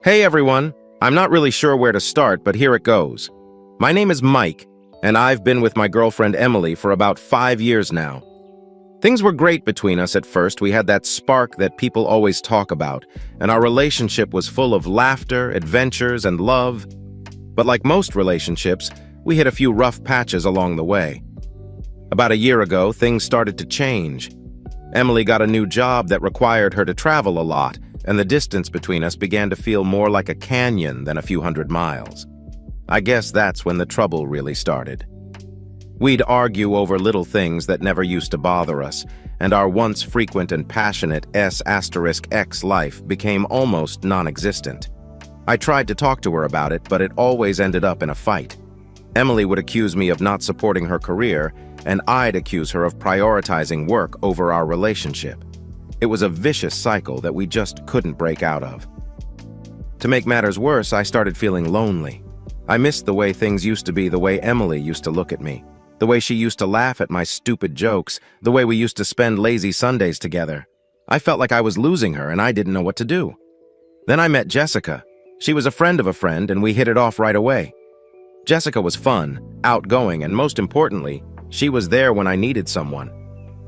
Hey everyone, I'm not really sure where to start, but here it goes. My name is Mike, and I've been with my girlfriend Emily for about 5 years now. Things were great between us at first. We had that spark that people always talk about, and our relationship was full of laughter, adventures, and love. But like most relationships, we hit a few rough patches along the way. About a year ago, things started to change. Emily got a new job that required her to travel a lot, and the distance between us began to feel more like a canyon than a few hundred miles. I guess that's when the trouble really started. We'd argue over little things that never used to bother us, and our once frequent and passionate S*X life became almost non-existent. I tried to talk to her about it, but it always ended up in a fight. Emily would accuse me of not supporting her career, and I'd accuse her of prioritizing work over our relationship. It was a vicious cycle that we just couldn't break out of. To make matters worse, I started feeling lonely. I missed the way things used to be, the way Emily used to look at me, the way she used to laugh at my stupid jokes, the way we used to spend lazy Sundays together. I felt like I was losing her and I didn't know what to do. Then I met Jessica. She was a friend of a friend and we hit it off right away. Jessica was fun, outgoing, and most importantly, she was there when I needed someone.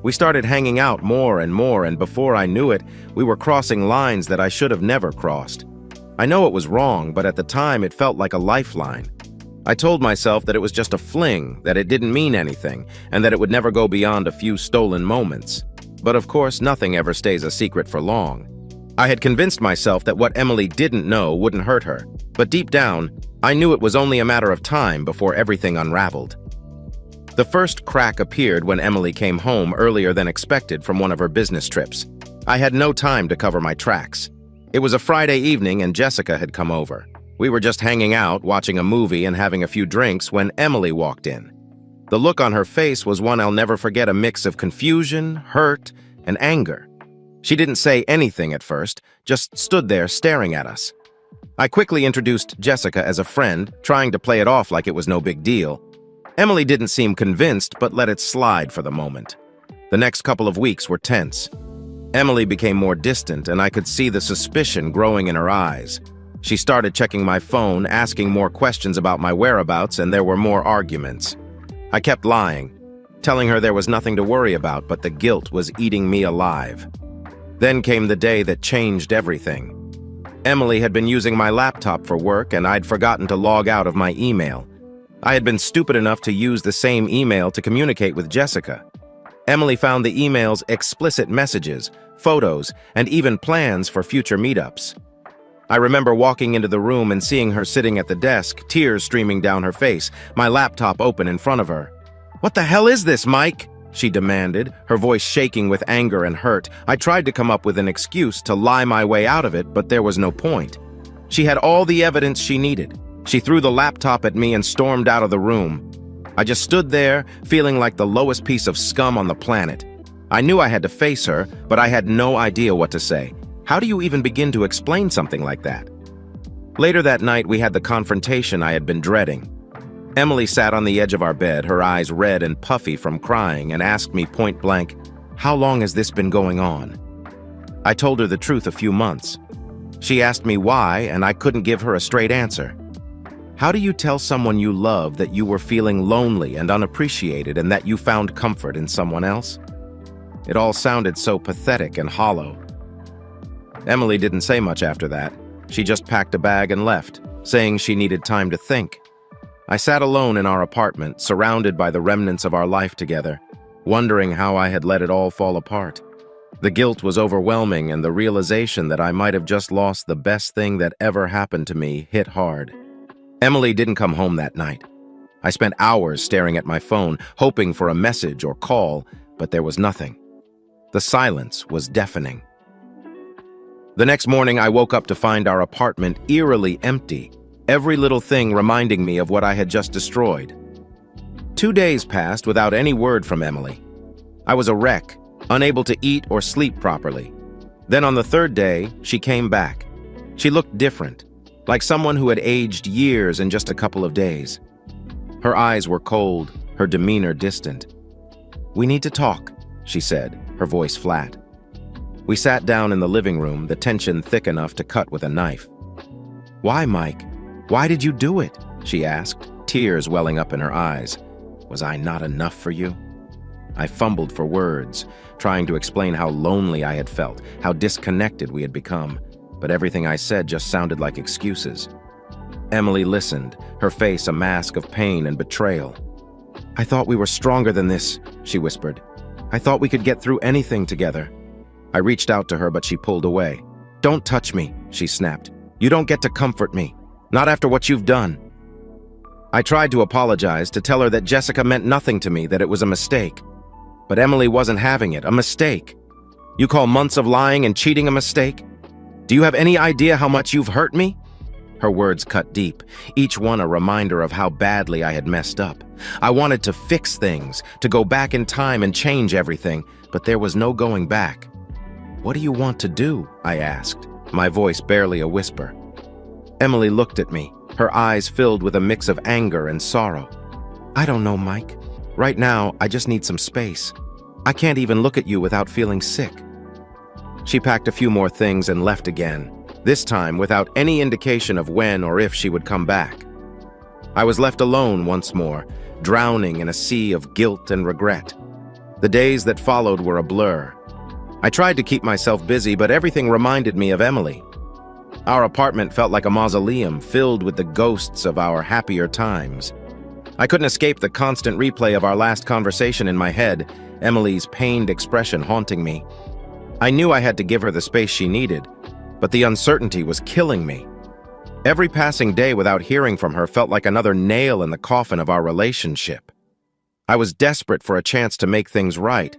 We started hanging out more, and before I knew it, we were crossing lines that I should have never crossed. I know it was wrong, but at the time it felt like a lifeline. I told myself that it was just a fling, that it didn't mean anything, and that it would never go beyond a few stolen moments. But of course, nothing ever stays a secret for long. I had convinced myself that what Emily didn't know wouldn't hurt her, but deep down, I knew it was only a matter of time before everything unraveled. The first crack appeared when Emily came home earlier than expected from one of her business trips. I had no time to cover my tracks. It was a Friday evening and Jessica had come over. We were just hanging out, watching a movie and having a few drinks when Emily walked in. The look on her face was one I'll never forget, a mix of confusion, hurt, and anger. She didn't say anything at first, just stood there staring at us. I quickly introduced Jessica as a friend, trying to play it off like it was no big deal. Emily didn't seem convinced, but let it slide for the moment. The next couple of weeks were tense. Emily became more distant, and I could see the suspicion growing in her eyes. She started checking my phone, asking more questions about my whereabouts, and there were more arguments. I kept lying, telling her there was nothing to worry about, but the guilt was eating me alive. Then came the day that changed everything. Emily had been using my laptop for work, and I'd forgotten to log out of my email. I had been stupid enough to use the same email to communicate with Jessica. Emily found the email's explicit messages, photos, and even plans for future meetups. I remember walking into the room and seeing her sitting at the desk, tears streaming down her face, my laptop open in front of her. "What the hell is this, Mike?" she demanded, her voice shaking with anger and hurt. I tried to come up with an excuse to lie my way out of it, but there was no point. She had all the evidence she needed. She threw the laptop at me and stormed out of the room. I just stood there, feeling like the lowest piece of scum on the planet. I knew I had to face her, but I had no idea what to say. How do you even begin to explain something like that? Later that night, we had the confrontation I had been dreading. Emily sat on the edge of our bed, her eyes red and puffy from crying, and asked me point blank, "How long has this been going on?" I told her the truth: a few months. She asked me why, and I couldn't give her a straight answer. How do you tell someone you love that you were feeling lonely and unappreciated and that you found comfort in someone else? It all sounded so pathetic and hollow. Emily didn't say much after that. She just packed a bag and left, saying she needed time to think. I sat alone in our apartment, surrounded by the remnants of our life together, wondering how I had let it all fall apart. The guilt was overwhelming, and the realization that I might have just lost the best thing that ever happened to me hit hard. Emily didn't come home that night. I spent hours staring at my phone, hoping for a message or call, but there was nothing. The silence was deafening. The next morning, I woke up to find our apartment eerily empty, every little thing reminding me of what I had just destroyed. 2 days passed without any word from Emily. I was a wreck, unable to eat or sleep properly. Then on the third day, she came back. She looked different, like someone who had aged years in just a couple of days. Her eyes were cold, her demeanor distant. "We need to talk," she said, her voice flat. We sat down in the living room, the tension thick enough to cut with a knife. "Why, Mike? Why did you do it?" she asked, tears welling up in her eyes. Was I not enough for you? I fumbled for words, trying to explain how lonely I had felt, how disconnected we had become, but everything I said just sounded like excuses. Emily listened, her face a mask of pain and betrayal. "I thought we were stronger than this," she whispered. "I thought we could get through anything together." I reached out to her, but she pulled away. "Don't touch me," she snapped. "You don't get to comfort me. Not after what you've done." I tried to apologize, to tell her that Jessica meant nothing to me, that it was a mistake. But Emily wasn't having it. A mistake? You call months of lying and cheating a mistake? Do you have any idea how much you've hurt me? Her words cut deep, each one a reminder of how badly I had messed up. I wanted to fix things, to go back in time and change everything, but there was no going back. "What do you want to do?" I asked, my voice barely a whisper. Emily looked at me, her eyes filled with a mix of anger and sorrow. "I don't know, Mike. Right now, I just need some space. I can't even look at you without feeling sick." She packed a few more things and left again, this time without any indication of when or if she would come back. I was left alone once more, drowning in a sea of guilt and regret. The days that followed were a blur. I tried to keep myself busy, but everything reminded me of Emily. Our apartment felt like a mausoleum filled with the ghosts of our happier times. I couldn't escape the constant replay of our last conversation in my head, Emily's pained expression haunting me. I knew I had to give her the space she needed, but the uncertainty was killing me. Every passing day without hearing from her felt like another nail in the coffin of our relationship. I was desperate for a chance to make things right,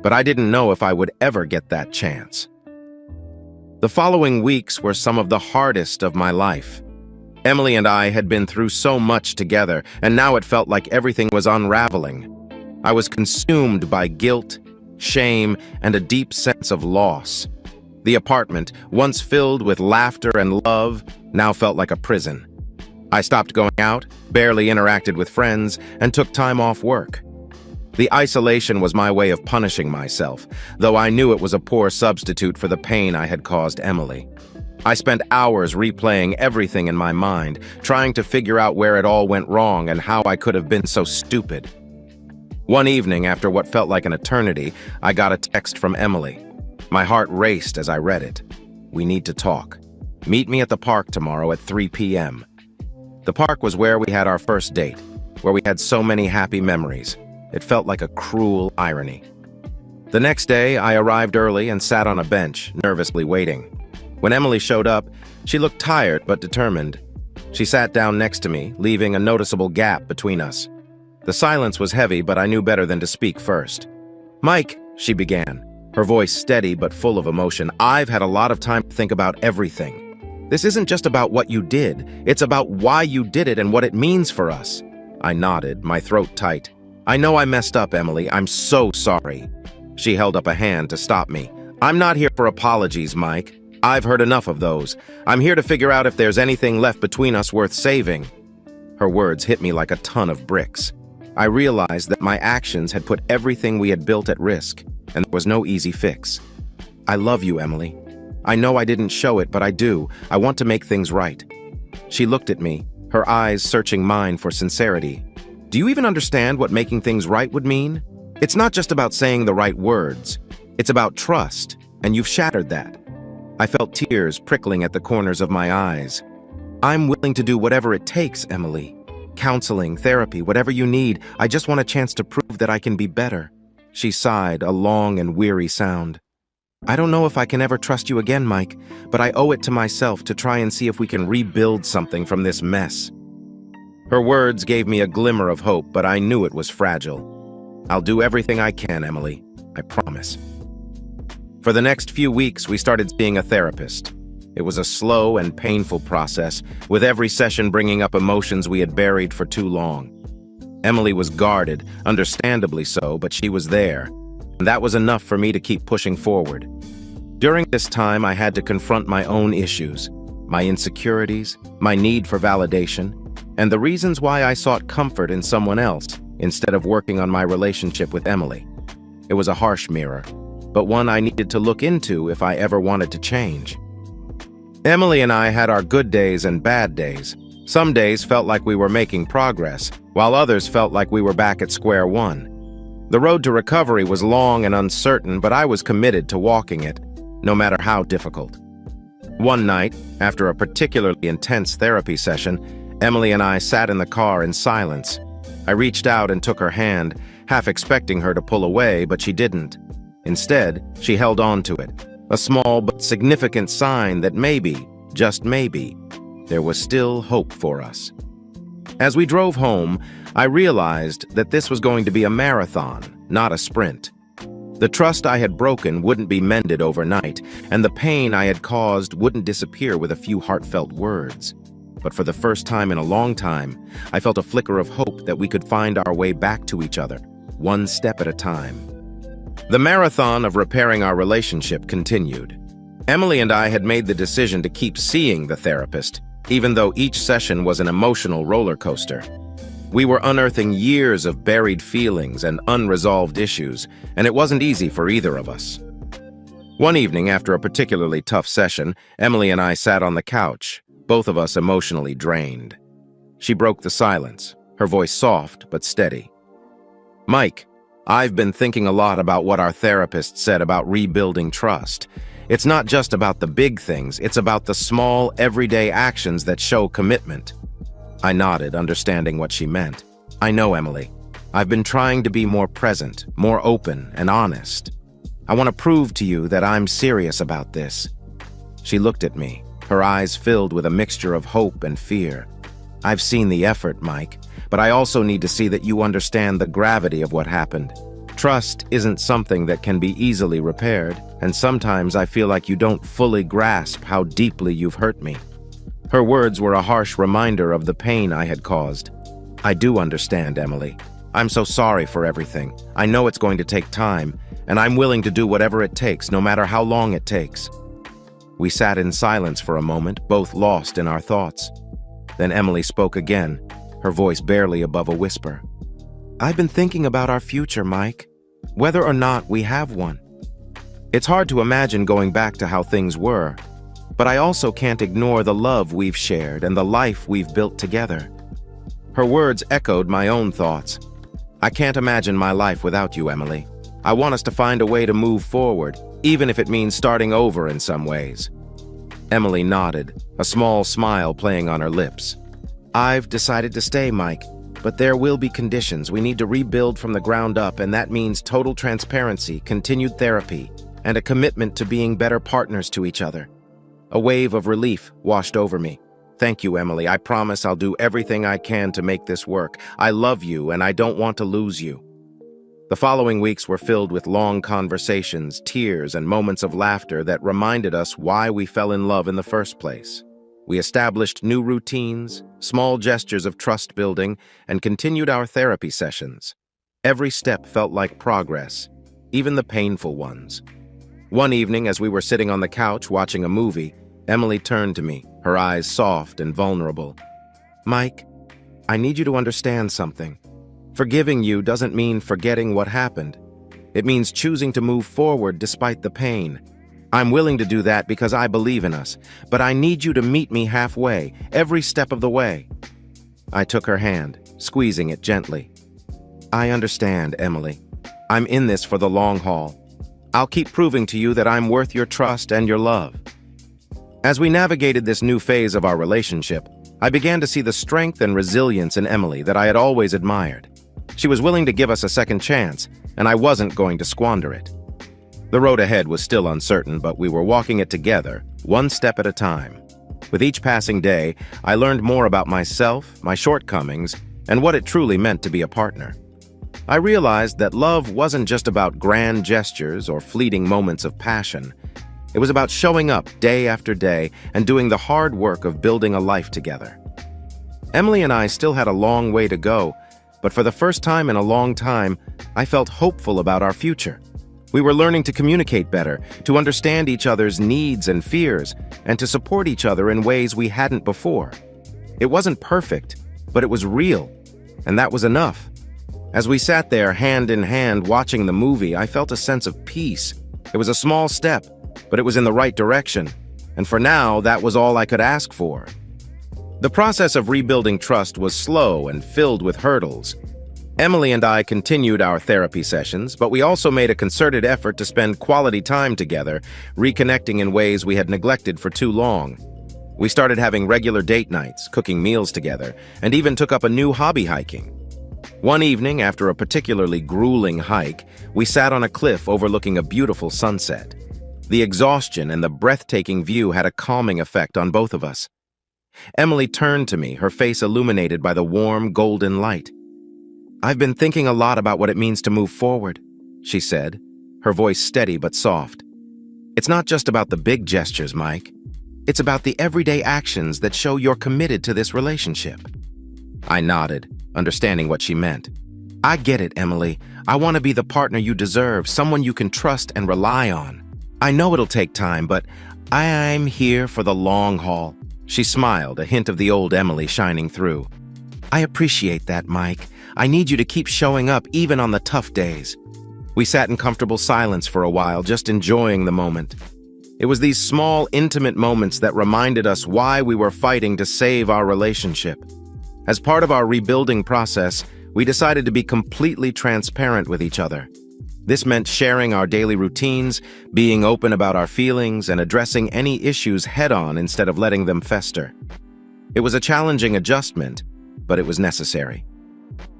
but I didn't know if I would ever get that chance. The following weeks were some of the hardest of my life. Emily and I had been through so much together, and now it felt like everything was unraveling. I was consumed by guilt, shame, and a deep sense of loss. The apartment, once filled with laughter and love, now felt like a prison. I stopped going out, barely interacted with friends, and took time off work. The isolation was my way of punishing myself, though I knew it was a poor substitute for the pain I had caused Emily. I spent hours replaying everything in my mind, trying to figure out where it all went wrong and how I could have been so stupid. One evening, after what felt like an eternity, I got a text from Emily. My heart raced as I read it. "We need to talk. Meet me at the park tomorrow at 3 p.m. The park was where we had our first date, where we had so many happy memories. It felt like a cruel irony. The next day, I arrived early and sat on a bench, nervously waiting. When Emily showed up, she looked tired but determined. She sat down next to me, leaving a noticeable gap between us. The silence was heavy, but I knew better than to speak first. "Mike," she began, her voice steady but full of emotion, "I've had a lot of time to think about everything. This isn't just about what you did, it's about why you did it and what it means for us." I nodded, my throat tight. "I know I messed up, Emily. I'm so sorry." She held up a hand to stop me. "I'm not here for apologies, Mike. I've heard enough of those. I'm here to figure out if there's anything left between us worth saving." Her words hit me like a ton of bricks. I realized that my actions had put everything we had built at risk, and there was no easy fix. "I love you, Emily. I know I didn't show it, but I do. I want to make things right." She looked at me, her eyes searching mine for sincerity. "Do you even understand what making things right would mean? It's not just about saying the right words. It's about trust, and you've shattered that." I felt tears prickling at the corners of my eyes. "I'm willing to do whatever it takes, Emily. Counseling, therapy, whatever you need. I just want a chance to prove that I can be better." She sighed, a long and weary sound. "I don't know if I can ever trust you again, Mike, but I owe it to myself to try and see if we can rebuild something from this mess." Her words gave me a glimmer of hope, but I knew it was fragile. "I'll do everything I can, Emily. I promise." For the next few weeks, we started seeing a therapist. It was a slow and painful process, with every session bringing up emotions we had buried for too long. Emily was guarded, understandably so, but she was there, and that was enough for me to keep pushing forward. During this time, I had to confront my own issues, my insecurities, my need for validation, and the reasons why I sought comfort in someone else instead of working on my relationship with Emily. It was a harsh mirror, but one I needed to look into if I ever wanted to change. Emily and I had our good days and bad days. Some days felt like we were making progress, while others felt like we were back at square one. The road to recovery was long and uncertain, but I was committed to walking it, no matter how difficult. One night, after a particularly intense therapy session, Emily and I sat in the car in silence. I reached out and took her hand, half expecting her to pull away, but she didn't. Instead, she held on to it, a small but significant sign that maybe, just maybe, there was still hope for us. As we drove home, I realized that this was going to be a marathon, not a sprint. The trust I had broken wouldn't be mended overnight, and the pain I had caused wouldn't disappear with a few heartfelt words. But for the first time in a long time, I felt a flicker of hope that we could find our way back to each other, one step at a time. The marathon of repairing our relationship continued. Emily and I had made the decision to keep seeing the therapist, even though each session was an emotional roller coaster. We were unearthing years of buried feelings and unresolved issues, and it wasn't easy for either of us. One evening, after a particularly tough session, Emily and I sat on the couch, both of us emotionally drained. She broke the silence, her voice soft but steady. "Mike, I've been thinking a lot about what our therapist said about rebuilding trust. It's not just about the big things, it's about the small, everyday actions that show commitment." I nodded, understanding what she meant. "I know, Emily. I've been trying to be more present, more open and honest. I want to prove to you that I'm serious about this." She looked at me, her eyes filled with a mixture of hope and fear. "I've seen the effort, Mike, but I also need to see that you understand the gravity of what happened. Trust isn't something that can be easily repaired, and sometimes I feel like you don't fully grasp how deeply you've hurt me." Her words were a harsh reminder of the pain I had caused. "I do understand, Emily. I'm so sorry for everything. I know it's going to take time, and I'm willing to do whatever it takes, no matter how long it takes." We sat in silence for a moment, both lost in our thoughts. Then Emily spoke again, her voice barely above a whisper. "I've been thinking about our future, Mike, whether or not we have one. It's hard to imagine going back to how things were, but I also can't ignore the love we've shared and the life we've built together." Her words echoed my own thoughts. "I can't imagine my life without you, Emily. I want us to find a way to move forward, even if it means starting over in some ways." Emily nodded, a small smile playing on her lips. "I've decided to stay, Mike, but there will be conditions. We need to rebuild from the ground up, and that means total transparency, continued therapy, and a commitment to being better partners to each other." A wave of relief washed over me. "Thank you, Emily. I promise I'll do everything I can to make this work. I love you, and I don't want to lose you." The following weeks were filled with long conversations, tears, and moments of laughter that reminded us why we fell in love in the first place. We established new routines, small gestures of trust building, and continued our therapy sessions. Every step felt like progress, even the painful ones. One evening, as we were sitting on the couch watching a movie, Emily turned to me, her eyes soft and vulnerable. "Mike, I need you to understand something. Forgiving you doesn't mean forgetting what happened. It means choosing to move forward despite the pain. I'm willing to do that because I believe in us, but I need you to meet me halfway, every step of the way." I took her hand, squeezing it gently. "I understand, Emily. I'm in this for the long haul. I'll keep proving to you that I'm worth your trust and your love." As we navigated this new phase of our relationship, I began to see the strength and resilience in Emily that I had always admired. She was willing to give us a second chance, and I wasn't going to squander it. The road ahead was still uncertain, but we were walking it together, one step at a time. With each passing day, I learned more about myself, my shortcomings, and what it truly meant to be a partner. I realized that love wasn't just about grand gestures or fleeting moments of passion. It was about showing up day after day and doing the hard work of building a life together. Emily and I still had a long way to go, but for the first time in a long time, I felt hopeful about our future. We were learning to communicate better, to understand each other's needs and fears, and to support each other in ways we hadn't before. It wasn't perfect, but it was real, and that was enough. As we sat there hand in hand watching the movie, I felt a sense of peace. It was a small step, but it was in the right direction. and for now, that was all I could ask for. The process of rebuilding trust was slow and filled with hurdles. Emily and I continued our therapy sessions, but we also made a concerted effort to spend quality time together, reconnecting in ways we had neglected for too long. We started having regular date nights, cooking meals together, and even took up a new hobby, hiking. One evening, after a particularly grueling hike, we sat on a cliff overlooking a beautiful sunset. The exhaustion and the breathtaking view had a calming effect on both of us. Emily turned to me, her face illuminated by the warm, golden light. "I've been thinking a lot about what it means to move forward," she said, her voice steady but soft. "It's not just about the big gestures, Mike. It's about the everyday actions that show you're committed to this relationship." I nodded, understanding what she meant. "I get it, Emily. I want to be the partner you deserve, someone you can trust and rely on. I know it'll take time, but I'm here for the long haul." She smiled, a hint of the old Emily shining through. "I appreciate that, Mike. I need you to keep showing up even on the tough days." We sat in comfortable silence for a while, just enjoying the moment. It was these small, intimate moments that reminded us why we were fighting to save our relationship. As part of our rebuilding process, we decided to be completely transparent with each other. This meant sharing our daily routines, being open about our feelings, and addressing any issues head-on instead of letting them fester. It was a challenging adjustment, but it was necessary.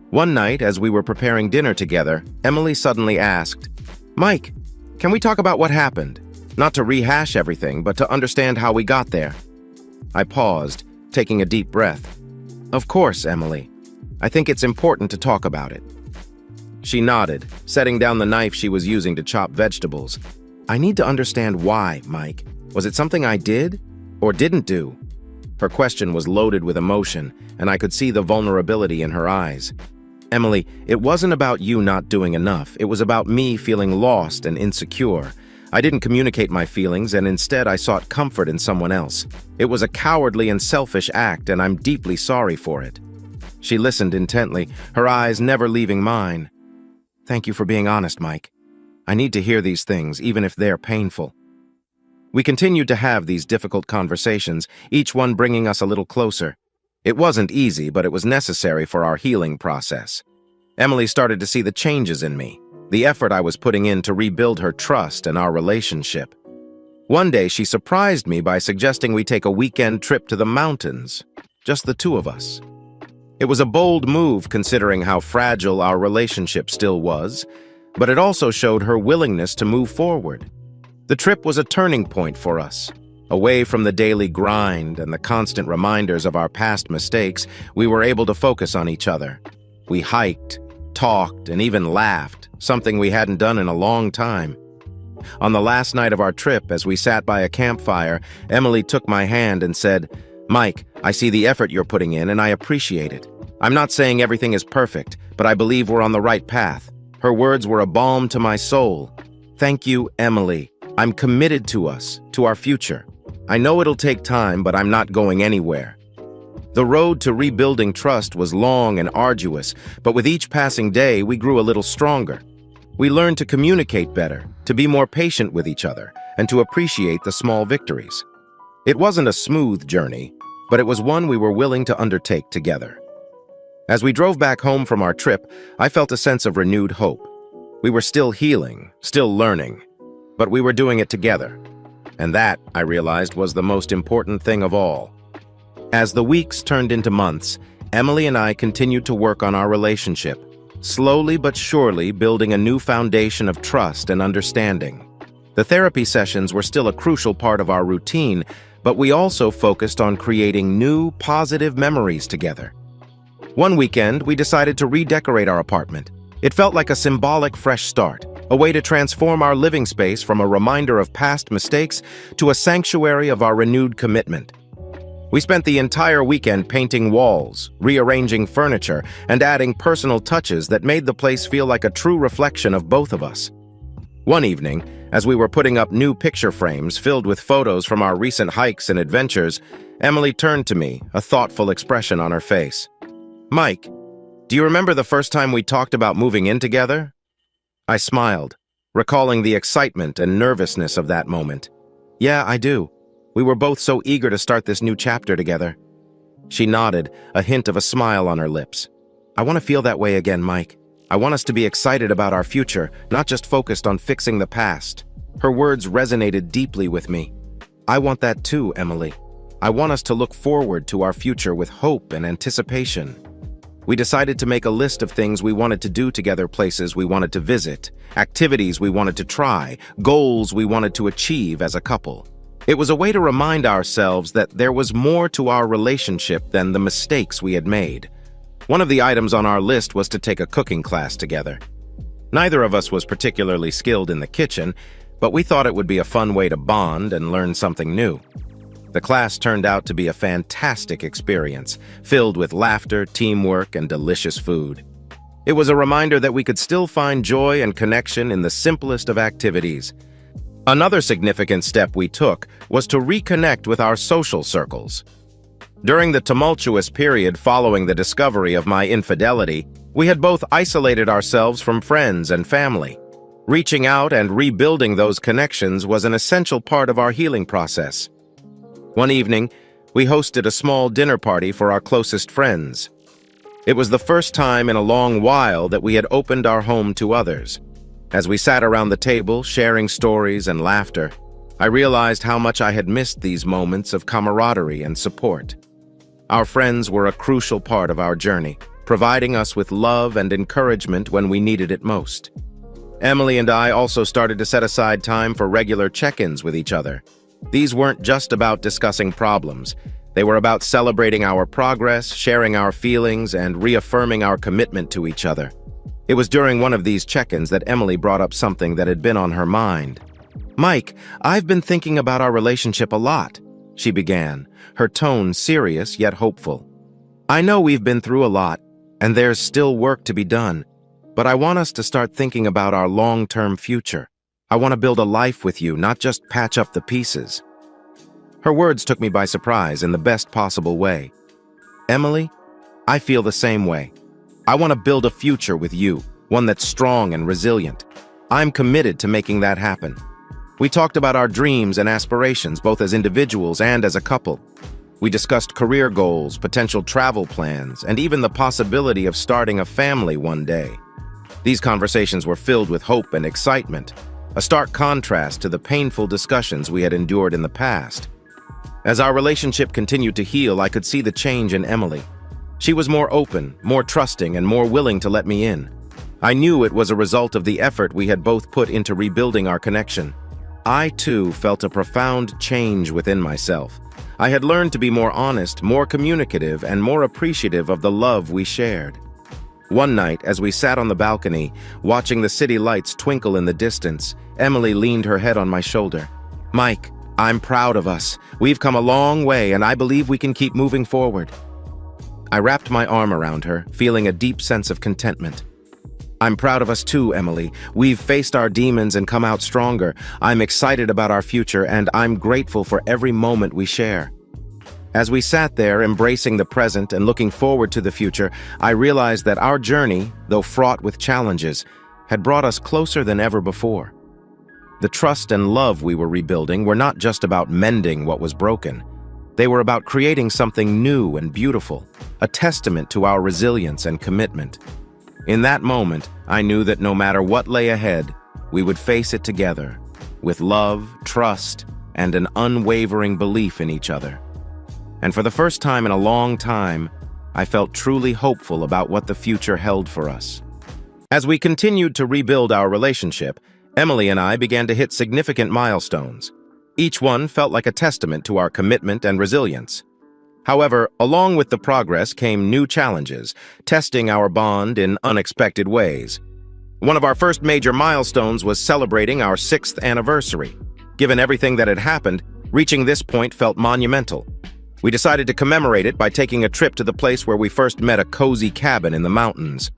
One night, as we were preparing dinner together, Emily suddenly asked, "Mike, can we talk about what happened? Not to rehash everything, but to understand how we got there." I paused, taking a deep breath. "Of course, Emily. I think it's important to talk about it." She nodded, setting down the knife she was using to chop vegetables. "I need to understand why, Mike. Was it something I did or didn't do?" Her question was loaded with emotion, and I could see the vulnerability in her eyes. "Emily, it wasn't about you not doing enough. It was about me feeling lost and insecure. I didn't communicate my feelings, and instead I sought comfort in someone else. It was a cowardly and selfish act, and I'm deeply sorry for it." She listened intently, her eyes never leaving mine. "Thank you for being honest, Mike. I need to hear these things, even if they're painful." We continued to have these difficult conversations, each one bringing us a little closer. It wasn't easy, but it was necessary for our healing process. Emily started to see the changes in me, the effort I was putting in to rebuild her trust and our relationship. One day, she surprised me by suggesting we take a weekend trip to the mountains, just the two of us. It was a bold move considering how fragile our relationship still was, but it also showed her willingness to move forward. The trip was a turning point for us. Away from the daily grind and the constant reminders of our past mistakes, we were able to focus on each other. We hiked, talked, and even laughed, something we hadn't done in a long time. On the last night of our trip, as we sat by a campfire, Emily took my hand and said, "Mike, I see the effort you're putting in and I appreciate it. I'm not saying everything is perfect, but I believe we're on the right path." Her words were a balm to my soul. "Thank you, Emily. I'm committed to us, to our future. I know it'll take time, but I'm not going anywhere." The road to rebuilding trust was long and arduous, but with each passing day, we grew a little stronger. We learned to communicate better, to be more patient with each other, and to appreciate the small victories. It wasn't a smooth journey, but it was one we were willing to undertake together. As we drove back home from our trip, I felt a sense of renewed hope. We were still healing, still learning, but we were doing it together. And that, I realized, was the most important thing of all. As the weeks turned into months, Emily and I continued to work on our relationship, slowly but surely building a new foundation of trust and understanding. The therapy sessions were still a crucial part of our routine, but we also focused on creating new, positive memories together. One weekend, we decided to redecorate our apartment. It felt like a symbolic fresh start, a way to transform our living space from a reminder of past mistakes to a sanctuary of our renewed commitment. We spent the entire weekend painting walls, rearranging furniture, and adding personal touches that made the place feel like a true reflection of both of us. One evening, as we were putting up new picture frames filled with photos from our recent hikes and adventures, Emily turned to me, a thoughtful expression on her face. "Mike, do you remember the first time we talked about moving in together?" I smiled, recalling the excitement and nervousness of that moment. "Yeah, I do. We were both so eager to start this new chapter together. She nodded, a hint of a smile on her lips. I want to feel that way again, Mike. I want us to be excited about our future, not just focused on fixing the past. Her words resonated deeply with me. I want that too, Emily. I want us to look forward to our future with hope and anticipation. We decided to make a list of things we wanted to do together, places we wanted to visit, activities we wanted to try, goals we wanted to achieve as a couple. It was a way to remind ourselves that there was more to our relationship than the mistakes we had made. One of the items on our list was to take a cooking class together. Neither of us was particularly skilled in the kitchen, but we thought it would be a fun way to bond and learn something new. The class turned out to be a fantastic experience, filled with laughter, teamwork, and delicious food. It was a reminder that we could still find joy and connection in the simplest of activities. Another significant step we took was to reconnect with our social circles. During the tumultuous period following the discovery of my infidelity, we had both isolated ourselves from friends and family. Reaching out and rebuilding those connections was an essential part of our healing process. One evening, we hosted a small dinner party for our closest friends. It was the first time in a long while that we had opened our home to others. As we sat around the table, sharing stories and laughter, I realized how much I had missed these moments of camaraderie and support. Our friends were a crucial part of our journey, providing us with love and encouragement when we needed it most. Emily and I also started to set aside time for regular check-ins with each other. These weren't just about discussing problems. They were about celebrating our progress, sharing our feelings, and reaffirming our commitment to each other. It was during one of these check-ins that Emily brought up something that had been on her mind. Mike, I've been thinking about our relationship a lot, she began, her tone serious yet hopeful. I know we've been through a lot, and there's still work to be done, but I want us to start thinking about our long-term future. I want to build a life with you, not just patch up the pieces. Her words took me by surprise in the best possible way. Emily, I feel the same way. I want to build a future with you, one that's strong and resilient. I'm committed to making that happen. We talked about our dreams and aspirations, both as individuals and as a couple. We discussed career goals, potential travel plans, and even the possibility of starting a family one day. These conversations were filled with hope and excitement, a stark contrast to the painful discussions we had endured in the past. As our relationship continued to heal, I could see the change in Emily. She was more open, more trusting, and more willing to let me in. I knew it was a result of the effort we had both put into rebuilding our connection. I, too, felt a profound change within myself. I had learned to be more honest, more communicative, and more appreciative of the love we shared. One night, as we sat on the balcony, watching the city lights twinkle in the distance, Emily leaned her head on my shoulder. Mike, I'm proud of us. We've come a long way, and I believe we can keep moving forward. I wrapped my arm around her, feeling a deep sense of contentment. I'm proud of us too, Emily. We've faced our demons and come out stronger. I'm excited about our future, and I'm grateful for every moment we share. As we sat there, embracing the present and looking forward to the future, I realized that our journey, though fraught with challenges, had brought us closer than ever before. The trust and love we were rebuilding were not just about mending what was broken. They were about creating something new and beautiful, a testament to our resilience and commitment. In that moment, I knew that no matter what lay ahead, we would face it together, with love, trust, and an unwavering belief in each other. And for the first time in a long time, I felt truly hopeful about what the future held for us. As we continued to rebuild our relationship, Emily and I began to hit significant milestones. Each one felt like a testament to our commitment and resilience. However, along with the progress came new challenges, testing our bond in unexpected ways. One of our first major milestones was celebrating our 6th anniversary. Given everything that had happened, reaching this point felt monumental. We decided to commemorate it by taking a trip to the place where we first met, a cozy cabin in the mountains.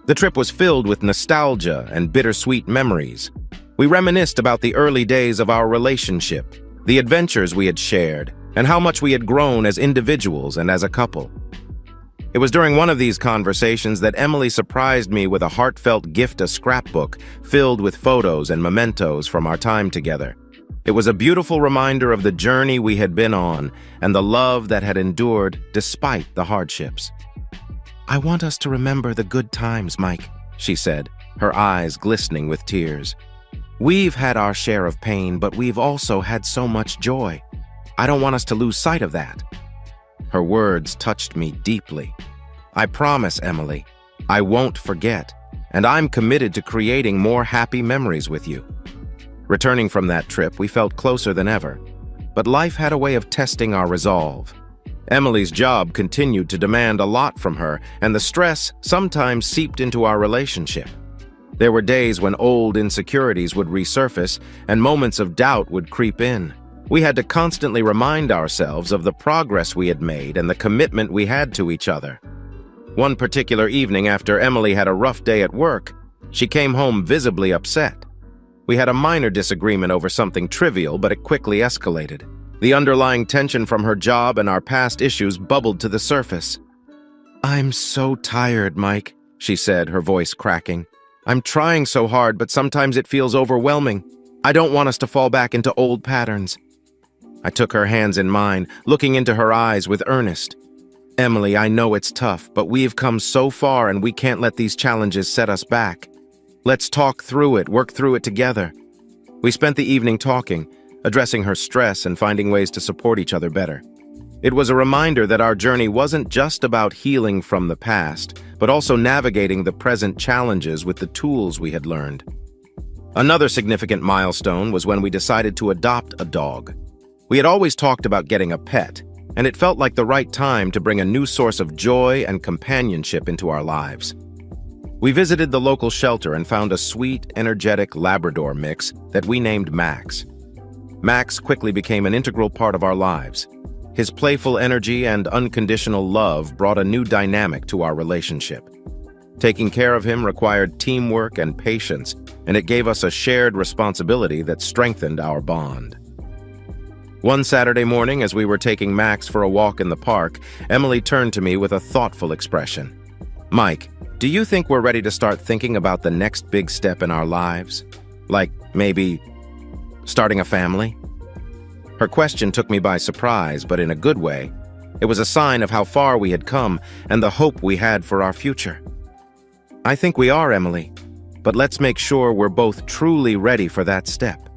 The trip was filled with nostalgia and bittersweet memories. We reminisced about the early days of our relationship, the adventures we had shared, and how much we had grown as individuals and as a couple. It was during one of these conversations that Emily surprised me with a heartfelt gift, a scrapbook filled with photos and mementos from our time together. It was a beautiful reminder of the journey we had been on and the love that had endured despite the hardships. "I want us to remember the good times, Mike," she said, her eyes glistening with tears. "We've had our share of pain, but we've also had so much joy. I don't want us to lose sight of that." Her words touched me deeply. "I promise, Emily, I won't forget, and I'm committed to creating more happy memories with you." Returning from that trip, we felt closer than ever, but life had a way of testing our resolve. Emily's job continued to demand a lot from her, and the stress sometimes seeped into our relationship. There were days when old insecurities would resurface and moments of doubt would creep in. We had to constantly remind ourselves of the progress we had made and the commitment we had to each other. One particular evening, after Emily had a rough day at work, she came home visibly upset. We had a minor disagreement over something trivial, but it quickly escalated. The underlying tension from her job and our past issues bubbled to the surface. "I'm so tired, Mike," she said, her voice cracking. "I'm trying so hard, but sometimes it feels overwhelming. I don't want us to fall back into old patterns." I took her hands in mine, looking into her eyes with earnest. "Emily, I know it's tough, but we've come so far and we can't let these challenges set us back. Let's talk through it, work through it together." We spent the evening talking, addressing her stress and finding ways to support each other better. It was a reminder that our journey wasn't just about healing from the past, but also navigating the present challenges with the tools we had learned. Another significant milestone was when we decided to adopt a dog. We had always talked about getting a pet, and it felt like the right time to bring a new source of joy and companionship into our lives. We visited the local shelter and found a sweet, energetic Labrador mix that we named Max. Max quickly became an integral part of our lives. His playful energy and unconditional love brought a new dynamic to our relationship. Taking care of him required teamwork and patience, and it gave us a shared responsibility that strengthened our bond. One Saturday morning, as we were taking Max for a walk in the park, Emily turned to me with a thoughtful expression. "Mike, do you think we're ready to start thinking about the next big step in our lives? Like, maybe starting a family?" Her question took me by surprise, but in a good way. It was a sign of how far we had come and the hope we had for our future. "I think we are, Emily, but let's make sure we're both truly ready for that step.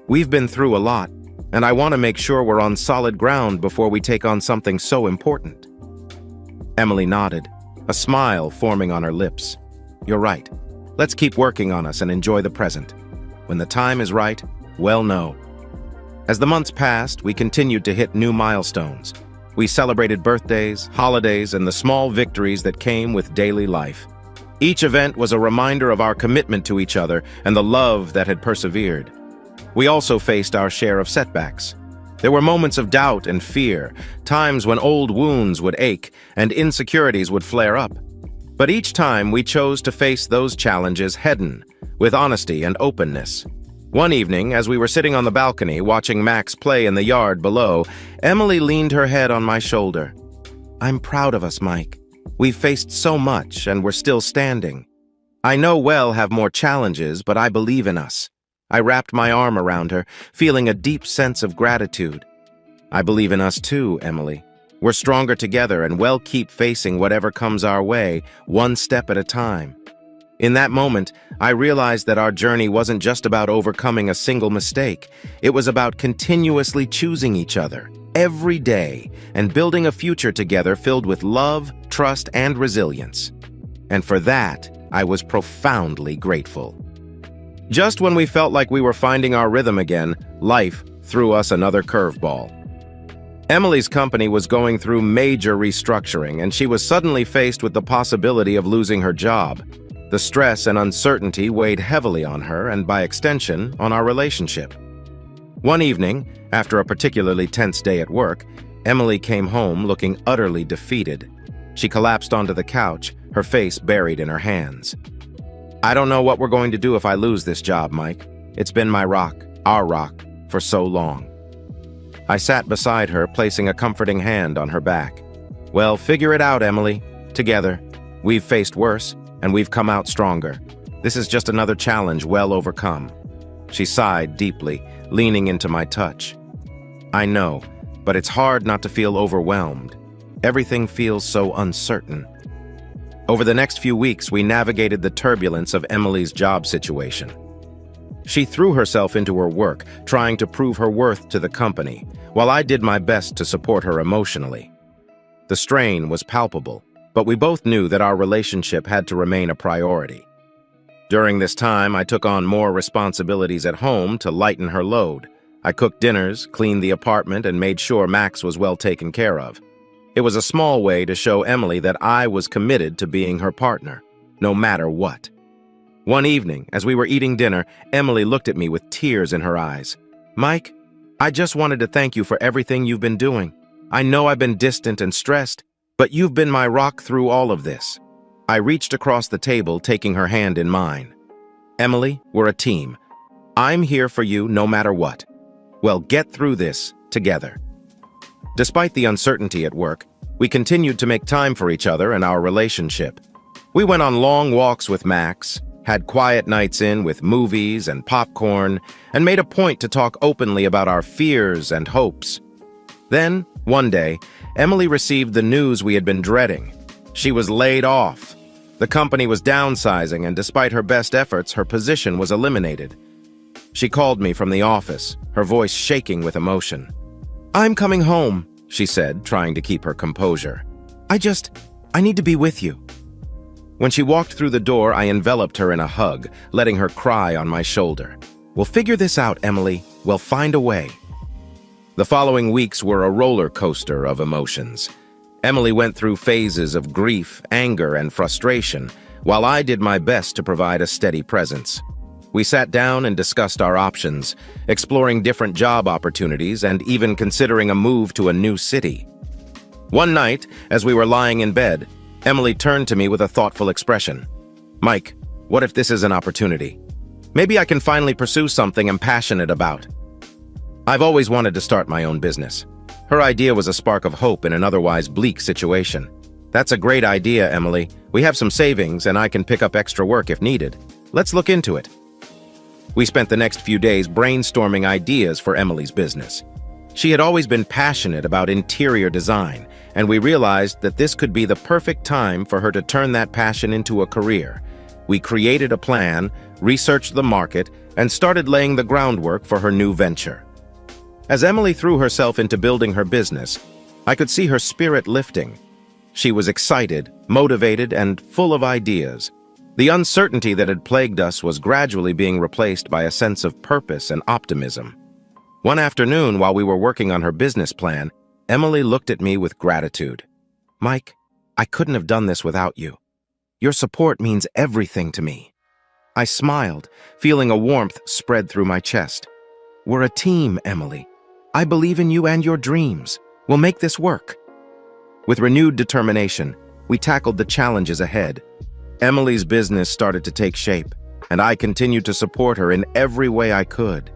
We've been through a lot, and I want to make sure we're on solid ground before we take on something so important." Emily nodded, a smile forming on her lips. "You're right. Let's keep working on us and enjoy the present. When the time is right, we'll know." As the months passed, we continued to hit new milestones. We celebrated birthdays, holidays, and the small victories that came with daily life. Each event was a reminder of our commitment to each other and the love that had persevered. We also faced our share of setbacks. There were moments of doubt and fear, times when old wounds would ache and insecurities would flare up. But each time we chose to face those challenges head-on, with honesty and openness. One evening, as we were sitting on the balcony watching Max play in the yard below, Emily leaned her head on my shoulder. "I'm proud of us, Mike. We've faced so much and we're still standing. I know we'll have more challenges, but I believe in us." I wrapped my arm around her, feeling a deep sense of gratitude. "I believe in us too, Emily. We're stronger together and we'll keep facing whatever comes our way, one step at a time." In that moment, I realized that our journey wasn't just about overcoming a single mistake. It was about continuously choosing each other, every day, and building a future together filled with love, trust, and resilience. And for that, I was profoundly grateful. Just when we felt like we were finding our rhythm again, life threw us another curveball. Emily's company was going through major restructuring, and she was suddenly faced with the possibility of losing her job. The stress and uncertainty weighed heavily on her and, by extension, on our relationship. One evening, after a particularly tense day at work, Emily came home looking utterly defeated. She collapsed onto the couch, her face buried in her hands. "I don't know what we're going to do if I lose this job, Mike. It's been my rock, our rock, for so long." I sat beside her, placing a comforting hand on her back. "Well, figure it out, Emily. Together. We've faced worse, and we've come out stronger. This is just another challenge well overcome." She sighed deeply, leaning into my touch. I know, but it's hard not to feel overwhelmed. Everything feels so uncertain. Over the next few weeks, we navigated the turbulence of Emily's job situation. She threw herself into her work, trying to prove her worth to the company, while I did my best to support her emotionally. The strain was palpable, but we both knew that our relationship had to remain a priority. During this time, I took on more responsibilities at home to lighten her load. I cooked dinners, cleaned the apartment, and made sure Max was well taken care of. It was a small way to show Emily that I was committed to being her partner, no matter what. One evening, as we were eating dinner, Emily looked at me with tears in her eyes. "Mike, I just wanted to thank you for everything you've been doing. I know I've been distant and stressed, but you've been my rock through all of this." I reached across the table, taking her hand in mine. "Emily, we're a team. I'm here for you no matter what. We'll get through this together." Despite the uncertainty at work, we continued to make time for each other and our relationship. We went on long walks with Max, had quiet nights in with movies and popcorn, and made a point to talk openly about our fears and hopes. Then, one day, Emily received the news we had been dreading. She was laid off. The company was downsizing, and despite her best efforts, her position was eliminated. She called me from the office, her voice shaking with emotion. "I'm coming home," she said, trying to keep her composure. I need to be with you." When she walked through the door, I enveloped her in a hug, letting her cry on my shoulder. "We'll figure this out, Emily. We'll find a way." The following weeks were a roller coaster of emotions. Emily went through phases of grief, anger, and frustration, while I did my best to provide a steady presence. We sat down and discussed our options, exploring different job opportunities and even considering a move to a new city. One night, as we were lying in bed, Emily turned to me with a thoughtful expression. "Mike, what if this is an opportunity? Maybe I can finally pursue something I'm passionate about." I've always wanted to start my own business. Her idea was a spark of hope in an otherwise bleak situation. "That's a great idea, Emily. We have some savings and I can pick up extra work if needed. Let's look into it." We spent the next few days brainstorming ideas for Emily's business. She had always been passionate about interior design, and we realized that this could be the perfect time for her to turn that passion into a career. We created a plan, researched the market, and started laying the groundwork for her new venture. As Emily threw herself into building her business, I could see her spirit lifting. She was excited, motivated, and full of ideas. The uncertainty that had plagued us was gradually being replaced by a sense of purpose and optimism. One afternoon, while we were working on her business plan, Emily looked at me with gratitude. "Mike, I couldn't have done this without you. Your support means everything to me." I smiled, feeling a warmth spread through my chest. "We're a team, Emily. I believe in you and your dreams. We'll make this work." With renewed determination, we tackled the challenges ahead. Emily's business started to take shape, and I continued to support her in every way I could.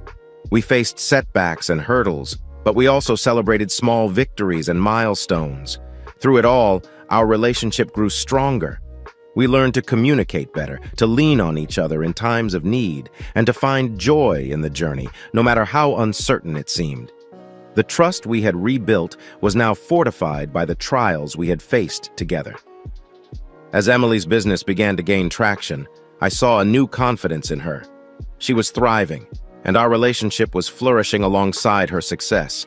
We faced setbacks and hurdles, but we also celebrated small victories and milestones. Through it all, our relationship grew stronger. We learned to communicate better, to lean on each other in times of need, and to find joy in the journey, no matter how uncertain it seemed. The trust we had rebuilt was now fortified by the trials we had faced together. As Emily's business began to gain traction, I saw a new confidence in her. She was thriving, and our relationship was flourishing alongside her success.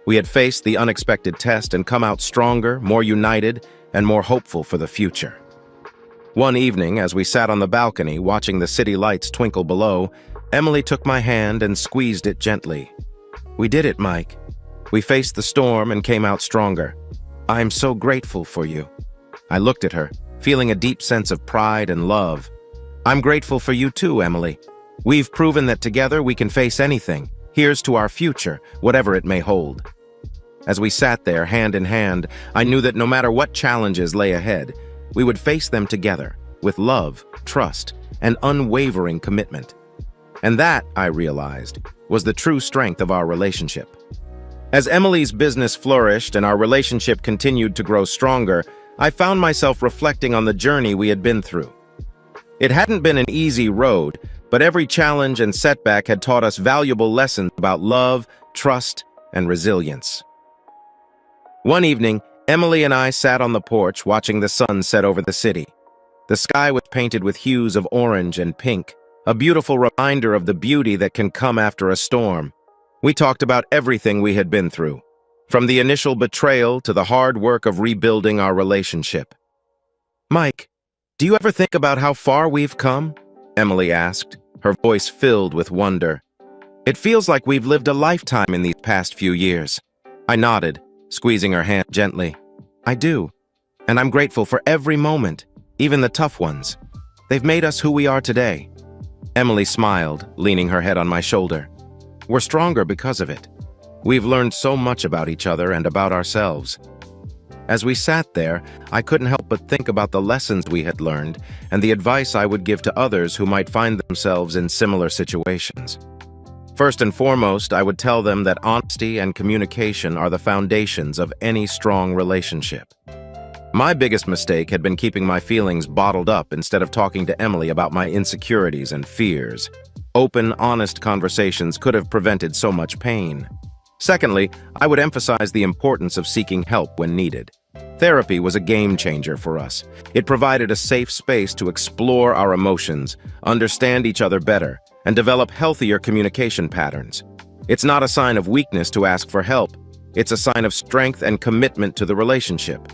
We had faced the unexpected test and come out stronger, more united, and more hopeful for the future. One evening, as we sat on the balcony watching the city lights twinkle below, Emily took my hand and squeezed it gently. "We did it, Mike. We faced the storm and came out stronger. I'm so grateful for you." I looked at her, feeling a deep sense of pride and love. "I'm grateful for you too, Emily. We've proven that together we can face anything. Here's to our future, whatever it may hold." As we sat there, hand in hand, I knew that no matter what challenges lay ahead, we would face them together, with love, trust, and unwavering commitment. And that, I realized, was the true strength of our relationship. As Emily's business flourished and our relationship continued to grow stronger, I found myself reflecting on the journey we had been through. It hadn't been an easy road, But every challenge and setback had taught us valuable lessons about love, trust, and resilience. One evening, Emily and I sat on the porch watching the sun set over the city. The sky was painted with hues of orange and pink, a beautiful reminder of the beauty that can come after a storm. We talked about everything we had been through, from the initial betrayal to the hard work of rebuilding our relationship. "Mike, do you ever think about how far we've come?" Emily asked, her voice filled with wonder. "It feels like we've lived a lifetime in these past few years." I nodded, squeezing her hand gently. "I do, and I'm grateful for every moment, even the tough ones. They've made us who we are today." Emily smiled, leaning her head on my shoulder. "We're stronger because of it. We've learned so much about each other and about ourselves." As we sat there, I couldn't help but think about the lessons we had learned and the advice I would give to others who might find themselves in similar situations. First and foremost, I would tell them that honesty and communication are the foundations of any strong relationship. My biggest mistake had been keeping my feelings bottled up instead of talking to Emily about my insecurities and fears. Open, honest conversations could have prevented so much pain. Secondly, I would emphasize the importance of seeking help when needed. Therapy was a game changer for us. It provided a safe space to explore our emotions, understand each other better, and develop healthier communication patterns. It's not a sign of weakness to ask for help. It's a sign of strength and commitment to the relationship.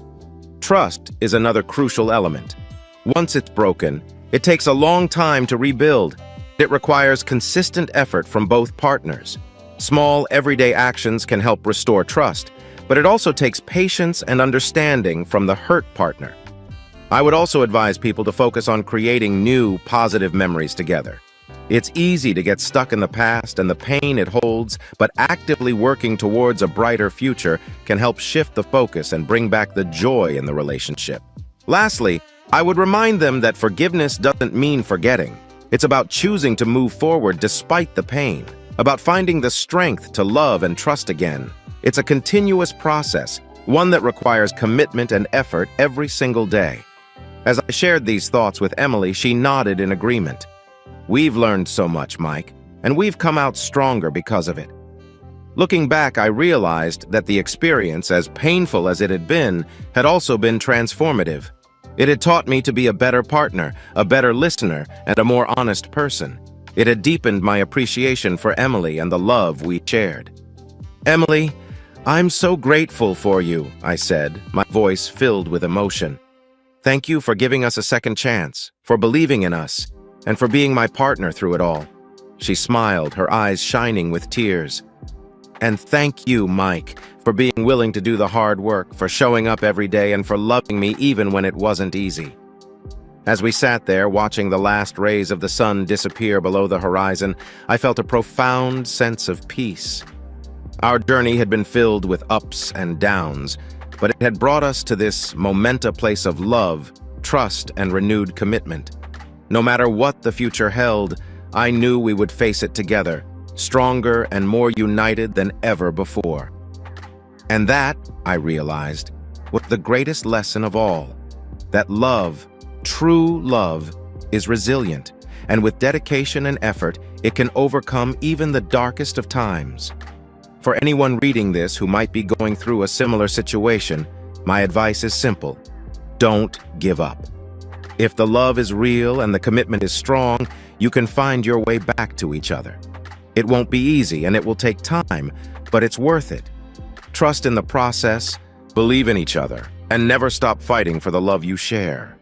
Trust is another crucial element. Once it's broken, it takes a long time to rebuild. It requires consistent effort from both partners. Small, everyday actions can help restore trust, but it also takes patience and understanding from the hurt partner. I would also advise people to focus on creating new, positive memories together. It's easy to get stuck in the past and the pain it holds, but actively working towards a brighter future can help shift the focus and bring back the joy in the relationship. Lastly, I would remind them that forgiveness doesn't mean forgetting. It's about choosing to move forward despite the pain, about finding the strength to love and trust again. It's a continuous process, one that requires commitment and effort every single day. As I shared these thoughts with Emily, she nodded in agreement. "We've learned so much, Mike, and we've come out stronger because of it." Looking back, I realized that the experience, as painful as it had had also been transformative. It had taught me to be a better partner, a better listener, and a more honest person. It had deepened my appreciation for Emily and the love we shared. "Emily, I'm so grateful for you," I said, my voice filled with emotion. "Thank you for giving us a second chance, for believing in us, and for being my partner through it all." She smiled, her eyes shining with tears. "And thank you, Mike, for being willing to do the hard work, for showing up every day, and for loving me even when it wasn't easy." As we sat there, watching the last rays of the sun disappear below the horizon, I felt a profound sense of peace. Our journey had been filled with ups and downs, but it had brought us to this momentous place of love, trust, and renewed commitment. No matter what the future held, I knew we would face it together, stronger and more united than ever before. And that, I realized, was the greatest lesson of all, that love, true love, is resilient, and with dedication and effort, it can overcome even the darkest of times. For anyone reading this who might be going through a similar situation, my advice is simple: don't give up. If the love is real and the commitment is strong, you can find your way back to each other. It won't be easy and it will take time, but it's worth it. Trust in the process, believe in each other, and never stop fighting for the love you share.